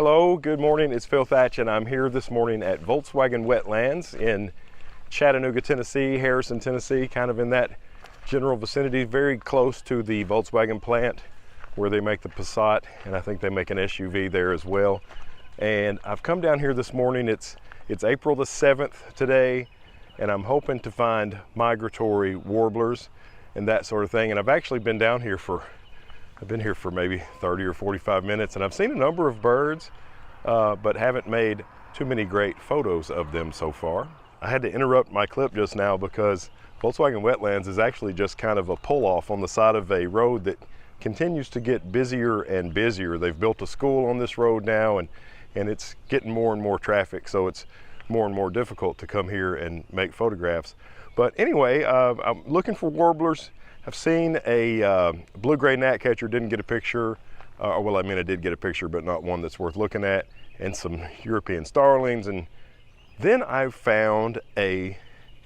Hello, good morning. It's Phil Thatch, and I'm here this morning at Volkswagen Wetlands in Chattanooga, Tennessee, Harrison, Tennessee, kind of in that general vicinity, very close to the Volkswagen plant where they make the Passat, and I think they make an SUV there as well. And I've come down here this morning. It's April the 7th today, and I'm hoping to find migratory warblers and that sort of thing. And I've actually been down here I've been here for maybe 30 or 45 minutes, and I've seen a number of birds, but haven't made too many great photos of them so far. I had to interrupt my clip just now because Volkswagen Wetlands is actually just kind of a pull-off on the side of a road that continues to get busier and busier. They've built a school on this road now, and it's getting more and more traffic, so it's more and more difficult to come here and make photographs. But anyway, I'm looking for warblers. I've seen a blue-gray gnatcatcher, didn't get a picture. Well, I mean, I did get a picture, but not one that's worth looking at, and some European starlings. And then I found a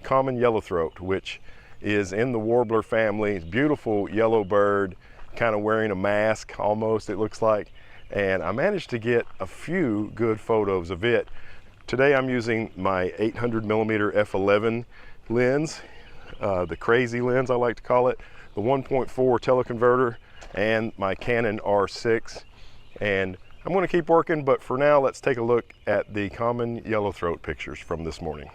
common yellowthroat, which is in the warbler family. Beautiful yellow bird, kind of wearing a mask almost, it looks like. And I managed to get a few good photos of it. Today I'm using my 800mm f11 lens, the crazy lens I like to call it, the 1.4 teleconverter, and my Canon R6. And I'm going to keep working, but for now let's take a look at the common yellowthroat pictures from this morning.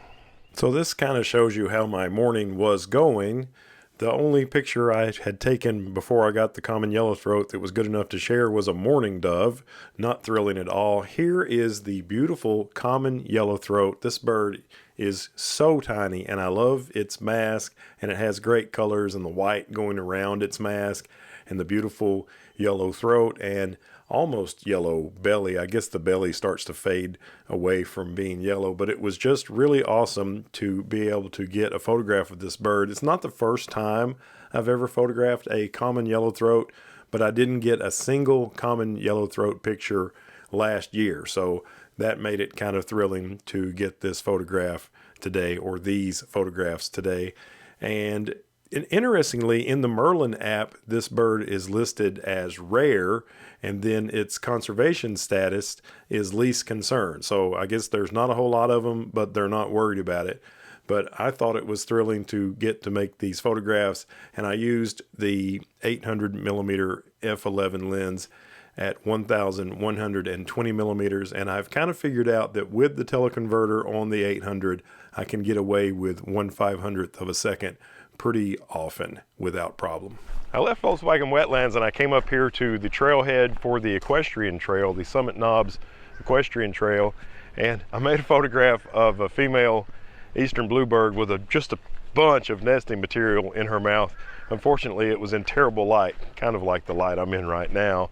So this kind of shows you how my morning was going. The only picture I had taken before I got the common yellowthroat that was good enough to share was a mourning dove. Not thrilling at all. Here is the beautiful common yellowthroat. This bird is so tiny, and I love its mask, and it has great colors and the white going around its mask and the beautiful yellow throat and almost yellow belly. I guess the belly starts to fade away from being yellow, but it was just really awesome to be able to get a photograph of this bird. It's not the first time I've ever photographed a common yellowthroat, but I didn't get a single common yellowthroat picture last year, so that made it kind of thrilling to get this photograph today, or these photographs today. And interestingly, in the Merlin app, this bird is listed as rare, and then its conservation status is least concern. So I guess there's not a whole lot of them, but they're not worried about it. But I thought it was thrilling to get to make these photographs, and I used the 800mm f11 lens at 1120 millimeters, and I've kind of figured out that with the teleconverter on the 800, I can get away with 1/500th of a second pretty often without problem. I left Volkswagen Wetlands and I came up here to the trailhead for the Equestrian Trail, the Summit Knobs Equestrian Trail, and I made a photograph of a female eastern bluebird with just a bunch of nesting material in her mouth. Unfortunately, it was in terrible light, kind of like the light I'm in right now.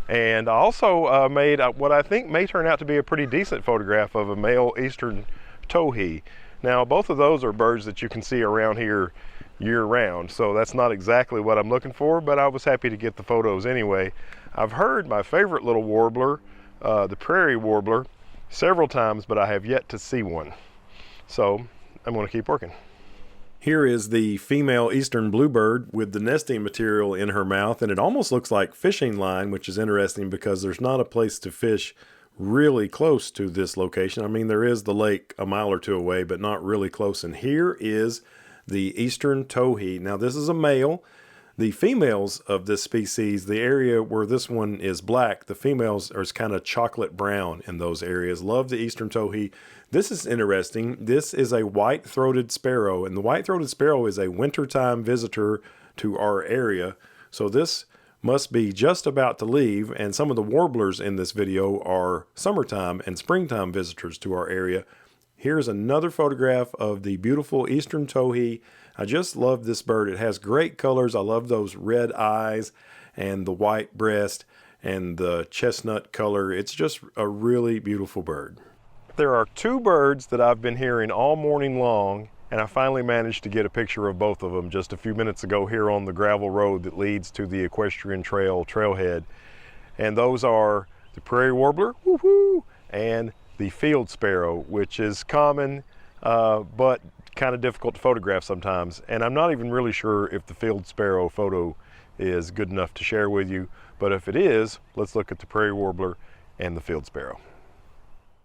And I also made what I think may turn out to be a pretty decent photograph of a male eastern towhee. Now, both of those are birds that you can see around here year-round, so that's not exactly what I'm looking for, but I was happy to get the photos anyway. I've heard my favorite little warbler, the Prairie Warbler, several times, but I have yet to see one. So I'm going to keep working. Here is the female eastern bluebird with the nesting material in her mouth, and it almost looks like fishing line, which is interesting because there's not a place to fish really close to this location. I mean, there is the lake a mile or two away, but not really close. And here is the eastern towhee. Now, this is a male. The females of this species, the area where this one is black, the females are kind of chocolate brown in those areas. Love the eastern towhee. This is interesting. This is a white-throated sparrow, and the white-throated sparrow is a wintertime visitor to our area. So this must be just about to leave, and some of the warblers in this video are summertime and springtime visitors to our area. Here's another photograph of the beautiful eastern towhee. I just love this bird. It has great colors. I love those red eyes and the white breast and the chestnut color. It's just a really beautiful bird. There are two birds that I've been hearing all morning long, and I finally managed to get a picture of both of them just a few minutes ago here on the gravel road that leads to the Equestrian Trail trailhead. And those are the Prairie Warbler, woohoo, and the field sparrow, which is common, but kind of difficult to photograph sometimes. And I'm not even really sure if the field sparrow photo is good enough to share with you, but if it is, let's look at the Prairie Warbler and the field sparrow.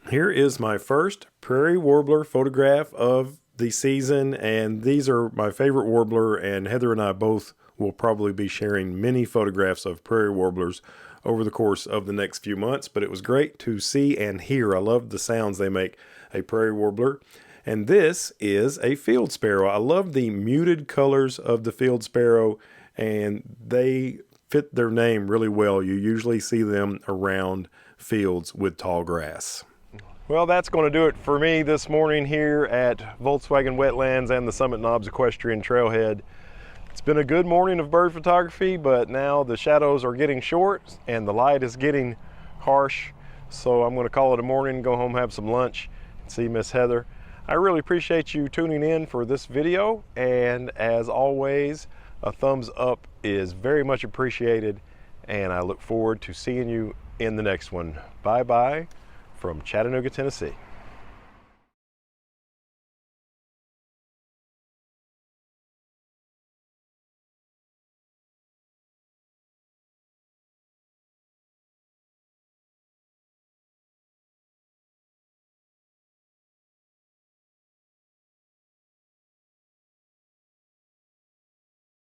Here is my first Prairie Warbler photograph of the season, and these are my favorite warbler, and Heather and I both will probably be sharing many photographs of Prairie Warblers over the course of the next few months, but it was great to see and hear. I love the sounds they make, a Prairie Warbler. And this is a field sparrow. I love the muted colors of the field sparrow, and they fit their name really well. You usually see them around fields with tall grass. Well, that's going to do it for me this morning here at Volkswagen Wetlands and the Summit Knobs Equestrian Trailhead. It's been a good morning of bird photography, but now the shadows are getting short and the light is getting harsh. So I'm going to call it a morning, go home, have some lunch, and see Miss Heather. I really appreciate you tuning in for this video, and as always, a thumbs up is very much appreciated, and I look forward to seeing you in the next one. Bye-bye from Chattanooga, Tennessee.